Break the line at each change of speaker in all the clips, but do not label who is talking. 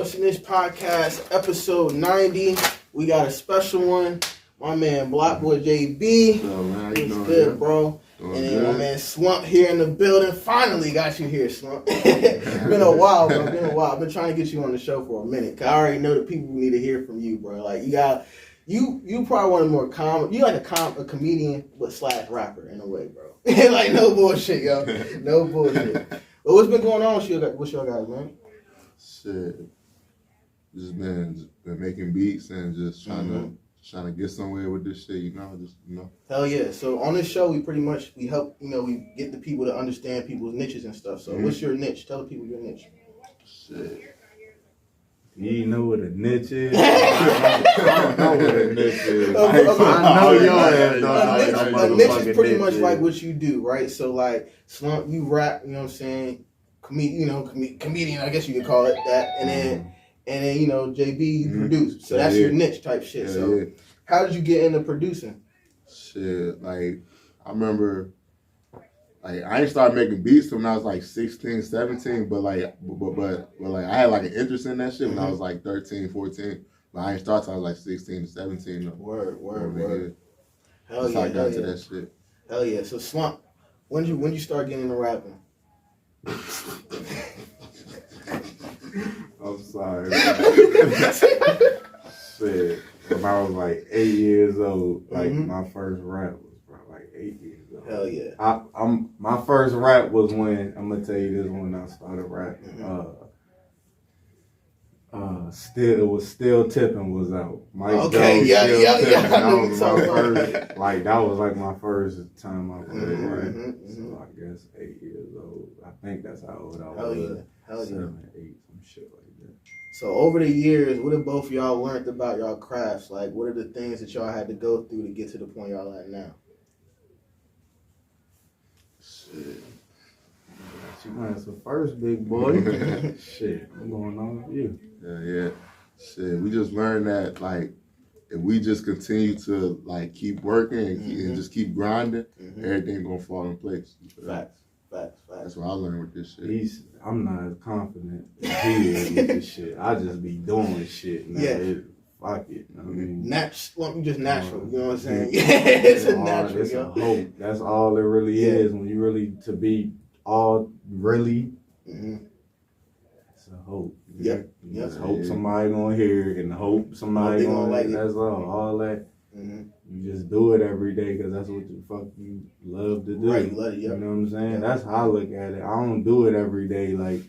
What's in this podcast? Episode 90. We got a special one. My man ProdbyJB.
Oh, man, how you doing,
good,
man?
bro.
Doing
and then
good.
my man Slump here in the building. Finally got you here, Slump. It's been a while, bro. Been a while. I've been trying to get you on the show for a minute. Cause I already know that people need to hear from you, bro. Like you probably one of the more common. You like a comedian but / rapper in a way, bro. Like no bullshit, yo. No bullshit. But what's been going on with y'all guys, man?
Shit. Just been making beats and just trying to get somewhere with this shit, you know.
Hell yeah. So on this show, we help, we get the people to understand people's niches and stuff. So what's your niche? Tell the people your niche.
Shit.
You know what a niche is? I don't know what a niche is.
Okay.
I know your ass don't know
A niche is pretty
niche
much
is.
like what you do, right? So like Slump, you rap, you know what I'm saying? Comedian, I guess you could call it that. And then JB, you produce. So that's your niche type shit.
Yeah,
So how did you get into producing?
Shit, like, I remember, like, I ain't started making beats till when I was like 16, 17, but like I had like an interest in that shit when I was like 13, 14. But I ain't started till I was like 16 to 17. No.
Word. Hell
That's
yeah.
how I got into that shit.
Hell yeah. So Slump, when you start getting into rapping?
I'm sorry. Shit. When I was like 8 years old, like my first rap was probably like 8 years old.
Hell yeah.
My first rap was when, I'm gonna tell you this, when I started rapping. It was Still Tipping was out. Mike
Okay,
Jones,
yeah.
That was my
Talking
first, like that was like my first time I really rapped.
mhm.
So I guess 8 years old. I think that's how old I was.
Hell yeah.
7, 8, some shit like that.
So over the years, what have both of y'all learned about y'all crafts? Like, what are the things that y'all had to go through to get to the point y'all at now?
Shit.
You answer first, big boy. Shit, I'm going on with you.
Yeah. Shit, we just learned that, like, if we just continue to, like, keep working and just keep grinding, everything gonna fall in place.
Facts.
That's what I learned with this shit.
I'm not as confident as he is with this shit. I just be doing shit. Now.
Yeah.
Fuck it. I mean,
You just natural. You know what I'm saying? Yeah, it's a natural.
It's a hope. That's all it really is. When you really to be all really, it's a hope.
Yep.
You just hope somebody gonna hear it and hope somebody gonna like it. That's all that. You just do it every day because that's what the fuck you love to do.
Right, you love it,
You know what I'm saying? That's how I look at it. I don't do it every day like,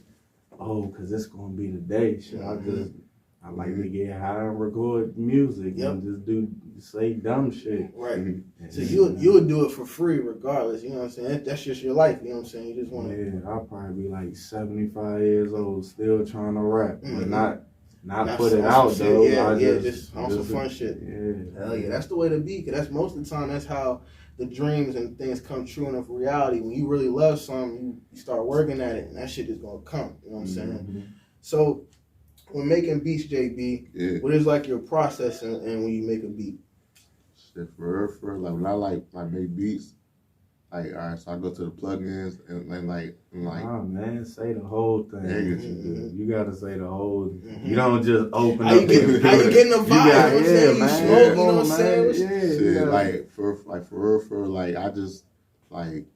because it's going to be the day. Shit, I like to get high and record music and just say dumb shit.
Right. So you would do it for free regardless. You know what I'm saying? That's just your life. You know what I'm saying? You just want to.
Yeah, I'll probably be like 75 years old still trying to rap, but not put it out though.
Just on some fun shit.
Yeah.
Hell yeah, that's the way to be. Cause that's most of the time. That's how the dreams and things come true in reality. When you really love something, you start working at it, and that shit is gonna come. You know what I'm saying? So, when making beats, JB, what is like your process and when you make a beat?
Shit, for like when I like make beats, like alright, so I go to the plugins and like.
Oh man, say the whole thing. You gotta say the whole. You don't just open
How
up.
you getting the vibe? You smoke, you know what I'm saying?
Shit, like for real, I just like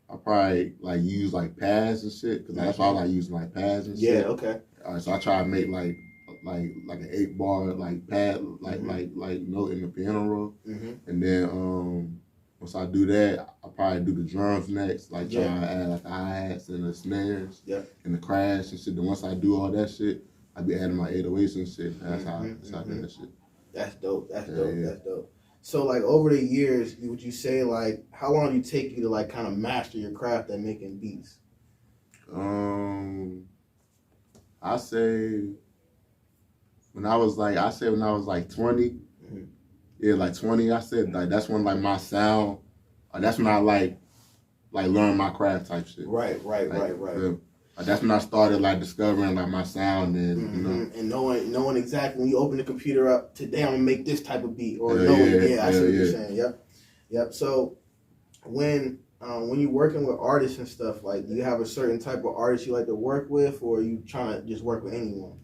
I probably like use like pads and shit because that's why I like using like pads and shit.
Yeah, okay.
Alright, so I try to make like an 8-bar like pad like note in the piano roll, and then once I do that, I probably do the drums next, like try to add like the hi-hats and the snares and the crash and shit. Then once I do all that shit, I be adding my 808s and shit. That's how I do that shit.
That's dope. That's dope. So like over the years, would you say like how long did it take you to like kind of master your craft at making beats?
I say when I was like 20. Yeah, like 20, I said, like, that's when, like, my sound, that's when I, like learn my craft type shit.
Right.
That's when I started, like, discovering, like, my sound and, you know.
And knowing exactly when you open the computer up, today I'm going to make this type of beat. Or I see what you're saying. Yep. So, when when you're working with artists and stuff, like, do you have a certain type of artist you like to work with, or are you trying to just work with anyone?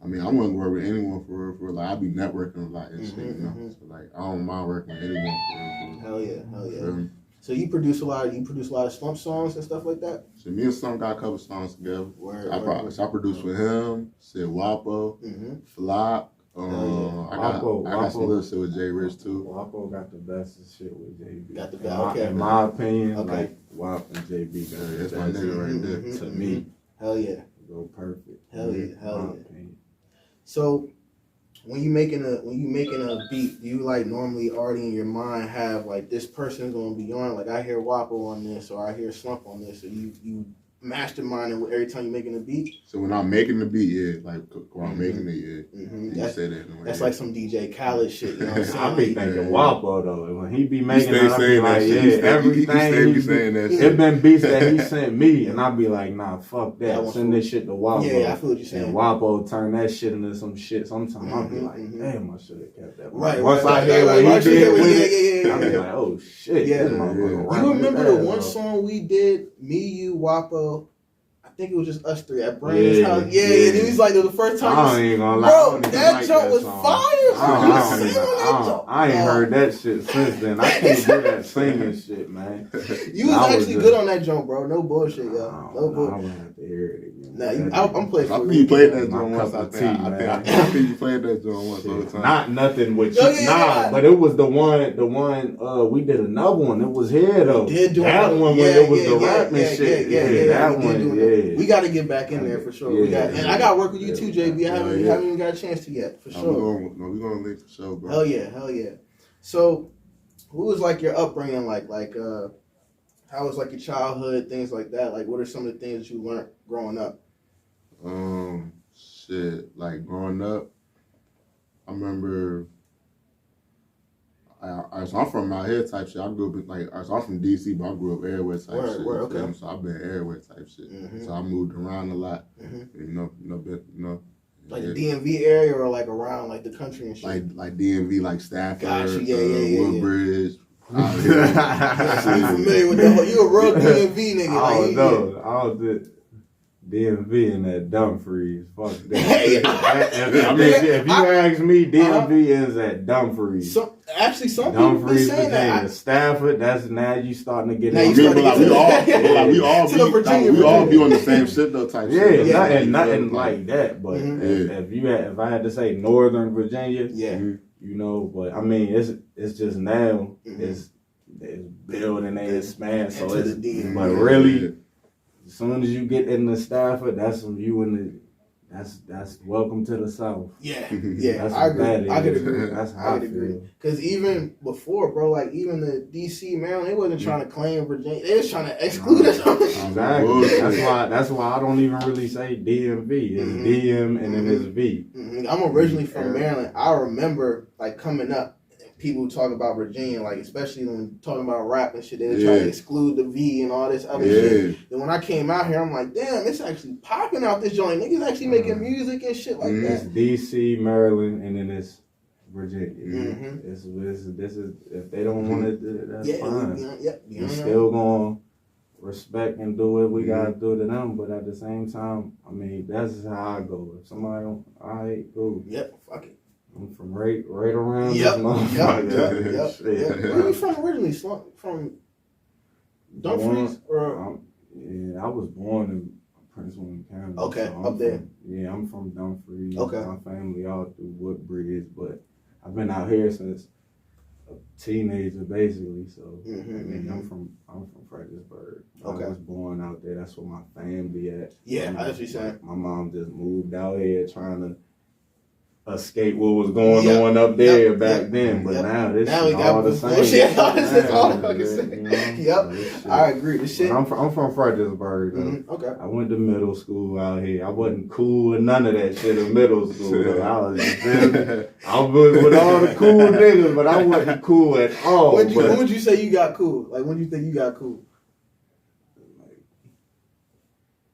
I mean, I wouldn't work with anyone for real. Like, I be networking a lot and shit, you know. So like, I don't mind working with anyone for real.
Hell yeah. So you produce a lot of Slump songs and stuff like that?
So me and Slump got a couple songs together. I produced with him, Sid Wapo, Flop. I got some little shit with Jay Rich too.
Wapo got the best shit with JB.
Got the best. Okay.
In my opinion, like Wap and JB got
that's my nigga right there.
To me.
Hell yeah.
Go perfect.
Hell yeah. So when you making a beat, do you like normally already in your mind have like this person's gonna be on? Like I hear Wapo on this, or I hear Slump on this, or you masterminding every time you're making a beat?
So when I'm making the beat, yeah, like when I'm making it, yeah. You say that.
That's like some DJ Khaled shit, you know what I'm saying?
I be thinking Wapo though. When he be making it, I be like, everything.
He saying that shit.
It been beats that he sent me, and I be like, nah, fuck that. Send this shit to Wapo.
Yeah, I feel what you're saying.
And Wapo turn that shit into some shit. Sometimes I be like, damn, I should have kept that.
Right.
Once I hear what he did with it, I be like, oh shit.
Yeah. You remember the one song we did, me, you, Wapo? I think it was just us three at Brandon's house. Yeah. And it was like the first time.
I ain't gonna lie.
Bro, that joint was fire.
I ain't heard that shit since then. I can't do that singing shit, man.
You was actually good on that joint, bro. No bullshit, yo. No bullshit.
I'm gonna have to hear it again.
Nah, I'm playing for you.
I think you played that joint once. I think you played that joint once all the time.
Not nothing with you. But it was the one, we did another one. It was here, though. That one when it was the rapping shit. Yeah, that one, yeah.
We got to get back in there for sure. And I got to work with you too, JB. I haven't even got a chance to yet, for sure.
We're going to link for sure, bro.
Hell yeah. So, who was like your upbringing like? Like, how was like your childhood, things like that? Like, what are some of the things that you learned growing up?
Like growing up, I remember. So I'm from out here type shit. I grew up so I'm from DC, but I grew up everywhere type shit.
Okay.
So I've been everywhere type shit. So I moved around a lot. You know.
Like the DMV area or like around like the country and shit?
Like DMV, like Stafford,
Gotcha.
Woodbridge.
So you familiar with the whole, you a real DMV nigga.
I don't know. DMV and that Dumfries. Fuck that. If you ask me, DMV is at Dumfries.
Some people be saying that.
Stafford, that's now you starting to get
we all be on the same shit though type shit.
Nothing like that. But if I had to say Northern Virginia, you know, but I mean it's just now it's building, they expand, so it's but really. As soon as you get in the Stafford, that's when you in the. That's welcome to the South.
Yeah. I agree. I could agree.
That's how I feel.
Because even before, bro, like even the DC, Maryland, they wasn't trying to claim Virginia. They was trying to exclude us.
Exactly. That's why I don't even really say DMV. It's DM and then it's V.
I'm originally from Maryland. I remember like coming up. People talk about Virginia, like especially when talking about rap and shit, they try to exclude the V and all this other shit. Then when I came out here, I'm like, damn, it's actually popping out this joint. Niggas actually making music and shit like that.
It's DC, Maryland, and then it's Virginia. This is if they don't want it, that's fine. We still gonna respect and do what we gotta do to them, but at the same time, I mean, that's how I go. If somebody don't, alright, cool.
Yep, fuck it.
I'm from right around this
Yep.
motherfucker.
Where are you from originally? From Dumfries?
I was born in Prince William County.
Okay,
so
up there.
I'm from Dumfries.
Okay.
My family all through Woodbridge, but I've been out here since a teenager, basically. So I mean, I'm from Fredericksburg.
Okay.
I was born out there. That's where my family at.
Yeah, I was saying.
My mom just moved out here trying to escape what was going on up there back then, but now this is all the same.
This is all the fucking same. I agree. This shit.
I'm from Fredericksburg.
Okay.
I went to middle school out here. I wasn't cool with none of that shit in middle school. I was with all the cool niggas, but I wasn't cool at all.
When would you say you got cool? Like when do you think you got cool?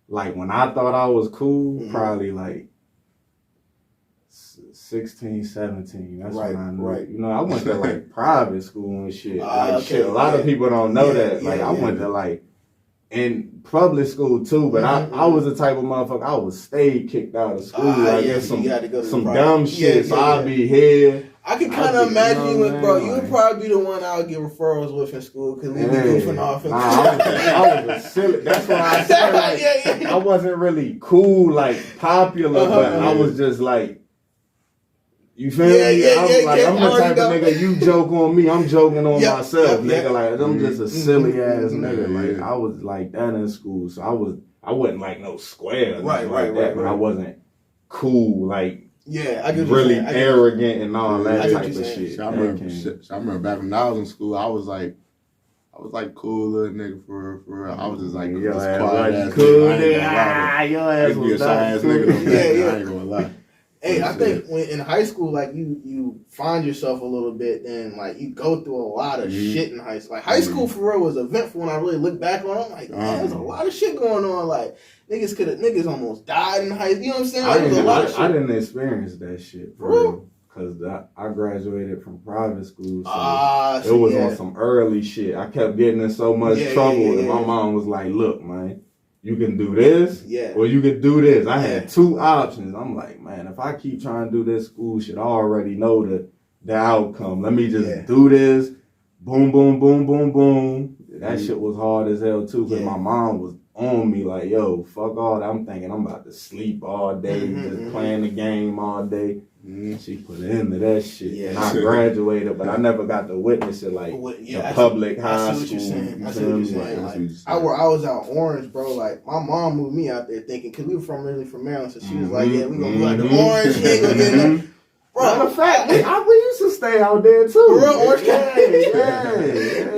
Like
when I thought I was cool, probably like 16, 17. That's
Right,
when I knew.
right.
You know, I went to like private school and shit.
Okay,
shit. A lot of people don't know that. Like I went to like in public school too, but I was the type of motherfucker. I would stay kicked out of school. I guess some dumb shit. So I'd be here.
I can kind of imagine you with, bro. You would probably be the one I would get referrals with in school because we be goofing off.
I was a silly. That's why I said like I wasn't really cool, like popular, but I was just like, you feel me? I'm the type of nigga you joke on me, I'm joking on myself, nigga. Like I'm just a silly ass nigga. Like I was like that in school, so I wasn't like no square, right, but I wasn't cool, like.
Yeah, I get
really arrogant and all that type of shit.
I remember back when I was in school, I was like cool little nigga for real. I was just like this quiet ass
cool
nigga.
Your ass was
ass nigga. I ain't gonna lie.
Hey, I think when in high school, like you find yourself a little bit, and like you go through a lot of shit in high school. Like high school for real was eventful when I really look back on it. I'm like, man, there's a lot of shit going on. Like niggas almost died in high school. You know what I'm saying?
I didn't experience that shit for real. Cause I graduated from private school, so it was on some early shit. I kept getting in so much trouble, and my mom was like, "Look, man, you can do this, or you can do this." I had two options. I'm like, man, if I keep trying to do this school shit, I already know the outcome. Let me just do this. Boom, boom, boom, boom, boom. That shit was hard as hell too, because my mom was on me like, yo, fuck all that. I'm thinking I'm about to sleep all day, just playing the game all day. She put into that shit, and I graduated, but I never got to witness it like the public high school.
I see what you're saying. I was out Orange, bro. Like my mom moved me out there thinking, because we were originally from Maryland, so she was like, yeah, we gonna go out to Orange. She ain't gonna get enough. Bro,
matter of fact, we used to stay out there too.
For real, Orange County.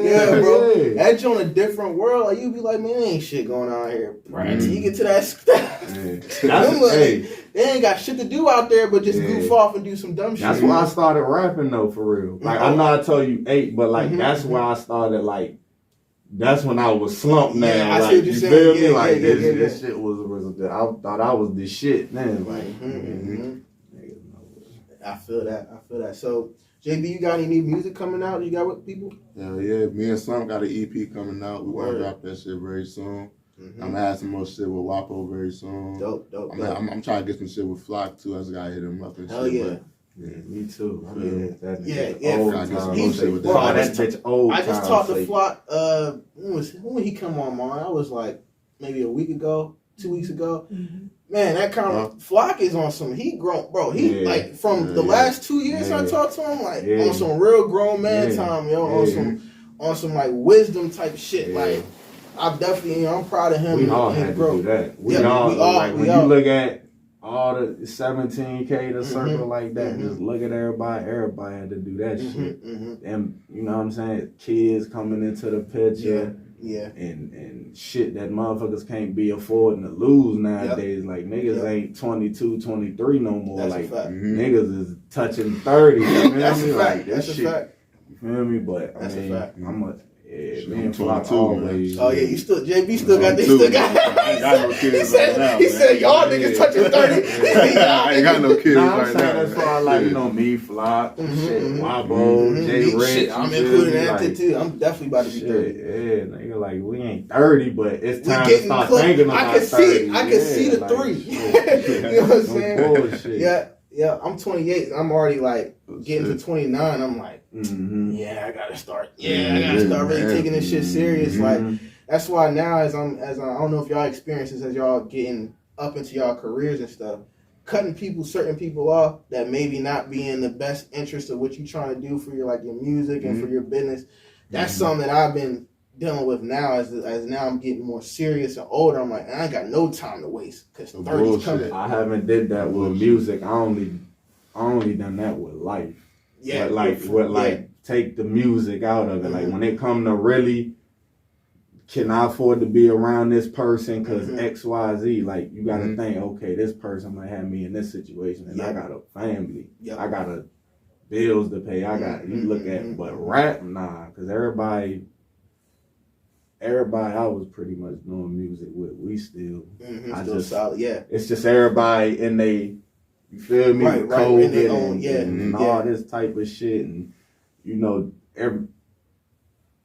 Yeah, bro. That's on a different world. Like you be like, man, ain't shit going on here. Right. Until you get to that stuff. They ain't got shit to do out there, but just goof off and do some dumb shit.
That's why I started rapping though, for real. Like I know I told you 8, but like that's why I started like. That's when I was slumped now.
Yeah, I
like,
see what you're saying.
Feel me? Like this shit was I thought I was the shit then. Like.
I feel that. So, JB, you got any new music coming out? You got what people?
Hell yeah. Me and Slump got an EP coming out. We want to drop that shit very soon. I'm going to have some more shit with Wapo very soon.
Dope.
I'm trying to get some shit with Flock, too. I just got to hit him up and
hell
shit.
Yeah,
me too.
I just talked to Flock. When he come on, man? I was like maybe a week ago, 2 weeks ago. Man, that kind of Flock is on some. He grown, bro. He like from the last 2 years I talked to him, like on some real grown man time, yo. On some like wisdom type shit. Like I'm definitely, I'm proud of him.
We all had to do that. We all like when you look at all the 17K the circle like that, just look at everybody. Everybody had to do that shit. And you know what I'm saying? Kids coming into the picture.
Yeah.
And shit that motherfuckers can't be affording to lose nowadays. Like niggas ain't 22, 23 no more.
That's
like
a fact.
Niggas is touching 30. You know
That's a fact.
Like,
That's a fact.
You feel me? But
that's a fact.
Me and Flock always.
Oh yeah, you still JB still got this. Still got. I ain't got no kids he said y'all niggas touching 30.
I ain't got no kids
right now. As far as like me, Flock, shit, Wabo, Jay Rich.
I'm including that too. I'm definitely about to be 30.
Yeah, nigga, like we ain't 30, but it's time to start thinking about 30.
I can see the 3. You know what I'm saying? Bullshit. Yeah, I'm 28. I'm already like getting to 29. I'm like, I gotta start. I gotta start really taking this shit serious. Like that's why now, as I don't know if y'all experience this, as y'all getting up into y'all careers and stuff, cutting certain people off that maybe not be in the best interest of what you trying to do for your music and for your business. That's something that I've been dealing with now as now I'm getting more serious and older. I'm like, I ain't got no time to waste because 30's coming.
I haven't did that with music. I only done that with life.
Yeah,
but take the music out of it. Like when it come to really, can I afford to be around this person because X, Y, Z? Like you got to think, okay, this person might have me in this situation, and I got a family. I got bills to pay. I got you look at, but rap, nah, because everybody I was pretty much doing music with, we still,
solid,
It's just everybody in they You feel me?
Right, right.
COVID and all this type of shit. And, you know,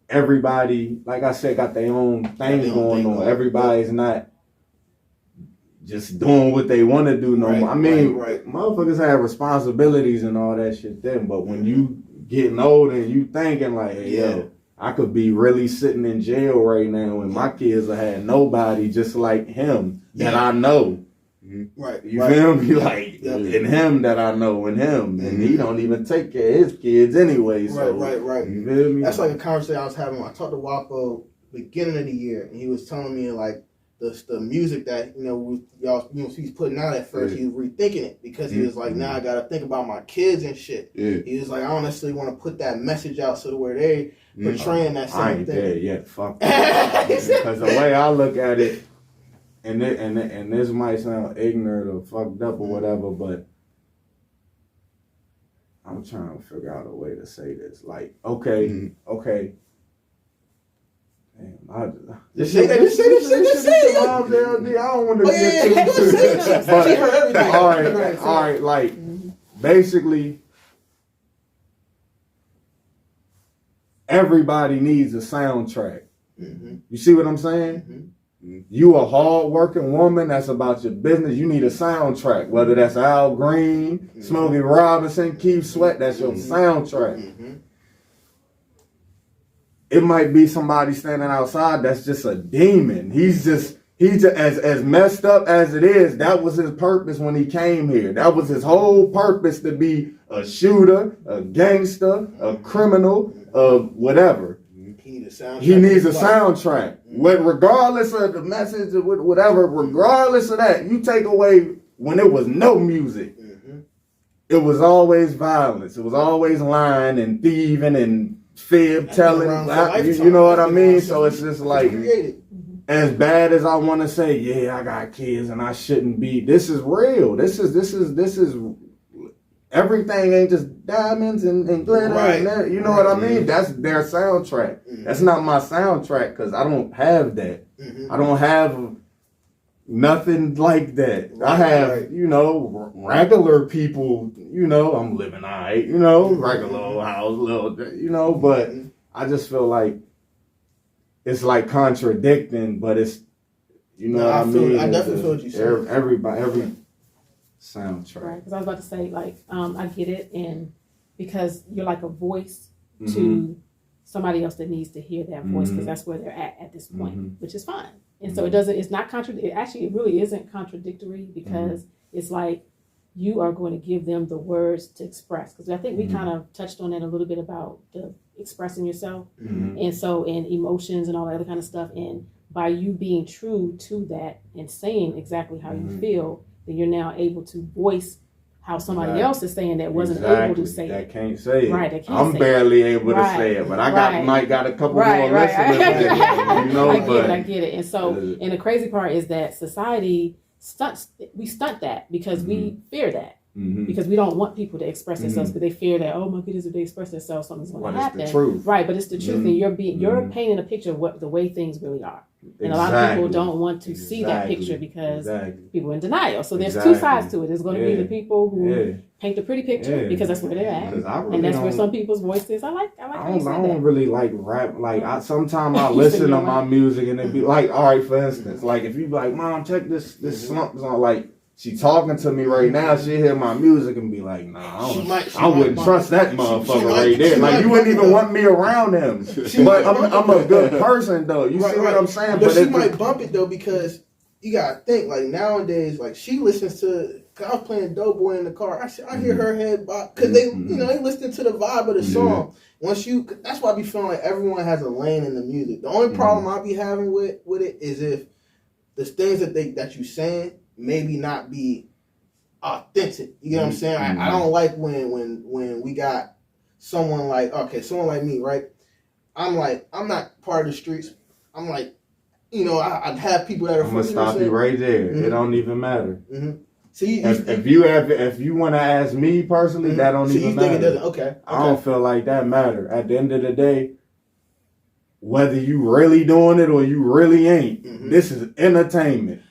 everybody, like I said, got their own thing going on. Everybody's not just doing what they want to do no more. I mean, motherfuckers have responsibilities and all that shit then, but when you getting older and you thinking like, hey, yo, I could be really sitting in jail right now and my kids have had nobody just like him that I know.
Right.
You feel me? Like, and him that I know and him. And he don't even take care of his kids anyway. So,
Right.
You feel me?
That's like a conversation I was having. I talked to Wapo beginning of the year, and he was telling me, like, the music that, he's putting out at first, he was rethinking it because he was like, now I got to think about my kids and shit. He was like, I don't necessarily want to put that message out so to where they portraying that same
I ain't
thing.
there yet. Fuck that. Because the way I look at it, and this might sound ignorant or fucked up or whatever, but I'm trying to figure out a way to say this. Like, okay. Damn,
just say it.
I don't want to get too serious. But all right. Like, basically, everybody needs a soundtrack. You see what I'm saying? You a hard-working woman that's about your business. You need a soundtrack, whether that's Al Green, Smokey Robinson, Keith Sweat. That's your soundtrack. It might be somebody standing outside that's just a demon. He's just as messed up as it is. That was his purpose when he came here. That was his whole purpose, to be a shooter, a gangster, a criminal, whatever. He needs a soundtrack. Regardless of the message or whatever, regardless of that, you take away when it was no music. It was always violence. It was always lying and thieving and fib telling. You know what I mean? So it's just like, as bad as I want to say, yeah, I got kids and I shouldn't be. This is real. This is. Everything ain't just diamonds and glitter. And that, you know what I mean? That's their soundtrack. That's not my soundtrack because I don't have that. I don't have nothing like that. I have, regular people, I'm living all right, regular old house, but I just feel like it's like contradicting, but it's, what I mean?
I definitely feel what you said.
Every soundtrack.
Right, because I was about to say, like, I get it, and because you're like a voice to somebody else that needs to hear that voice, because that's where they're at this point, which is fine. And so it's not contradictory. Actually, it really isn't contradictory, because it's like you are going to give them the words to express. Because I think we kind of touched on that a little bit about the expressing yourself, and so in emotions and all that other kind of stuff. And by you being true to that and saying exactly how you feel, then you're now able to voice how somebody else is saying that wasn't able to say
that
it.
Can't say it.
Right, that can't
I'm
say
barely
it.
able to say it, but I might got a couple more listeners.
I get it. And so, and the crazy part is that society we stunt that because we fear that. Because we don't want people to express themselves, because they fear that, oh my goodness, if they express themselves, something's going to happen.
It's the truth.
Right, but it's the truth, and you're painting a picture of the way things really are. And a lot of people don't want to see that picture because people are in denial. So there's two sides to it. There's going to be the people who paint the pretty picture because that's where they're at, and that's where some people's voice is. I don't
really like rap. Like sometimes I listen to my music and it be like, all right, for instance, like if you be like, Mom, check this slump song, like. She talking to me right now. She hear my music and be like, "Nah, I wouldn't trust that motherfucker right there. Like you wouldn't even want me around him." But I'm a good person though. You see what I'm saying?
But she might bump it though, because you gotta think, like nowadays, like she listens to. Cause I was playing Doughboy in the car. I hear her head bop because they they listen to the vibe of the song. That's why I be feeling like everyone has a lane in the music. The only problem I be having with it is if the things that you saying maybe not be authentic. You know what I'm saying? I don't like when we got someone like me, right? I'm not part of the streets. I'm like, I'd have people that are.
I'm gonna stop you right there. It don't even matter.
See,
if you want to ask me personally, that don't even matter.
Think it doesn't? Okay.
I don't feel like that matter. At the end of the day, whether you really doing it or you really ain't, this is entertainment.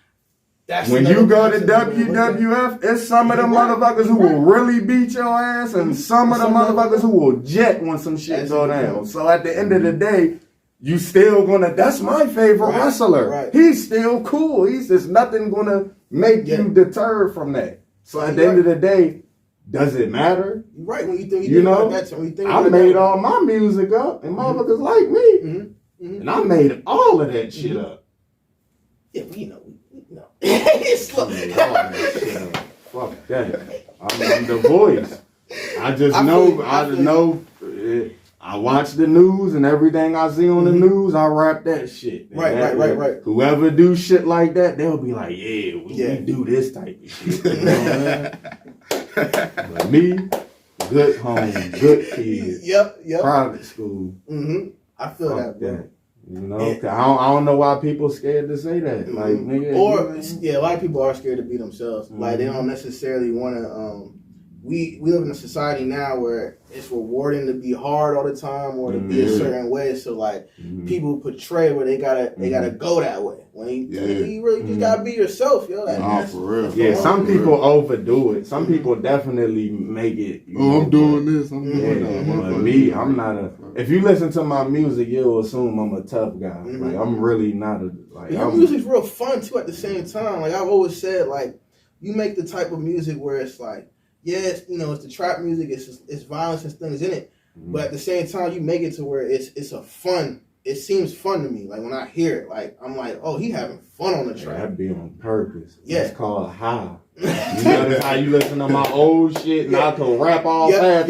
When you go to WWF, it's some of the motherfuckers who will really beat your ass and some of the motherfuckers who will jet when some shit go down. So at the end of the day, you still gonna, that's my favorite wrestler. Right. He's still cool. There's nothing gonna make you deterred from that. So at the end of the day, does it matter?
Right, when you think about that, when you think
I made all my music up and motherfuckers like me. And I made all of that shit up.
Yeah, we know.
Fuck that. I'm the voice. I know. I watch the news and everything I see on the news, I rap that shit.
Right.
Whoever do shit like that, they'll be like, we do this type of shit. You know what I mean? But me, good home, good kids.
Yep.
Private school.
I feel that, bro.
You know, I don't know why people scared to say that. Like, nigga,
a lot of people are scared to be themselves. Like, they don't necessarily want to. We live in a society now where it's rewarding to be hard all the time or to be a certain way. So like, people portray where they gotta go that way. When you really just gotta be yourself, yo. Like,
for real.
Yeah, some people overdo it. Some people definitely make it.
I'm doing this. I'm doing that.
But me, I'm not a. If you listen to my music, you'll assume I'm a tough guy. Like, I'm really not a. Like,
your music's real fun too. At the same time, like I've always said, like you make the type of music where it's like, yes, it's the trap music. It's violence and things in it, but at the same time, you make it to where it's a fun. It seems fun to me. Like when I hear it, like I'm like, oh, he having fun on the track.
That be on purpose.
Yeah,
it's called high. You notice how you listen to my old shit and I can rap all fast.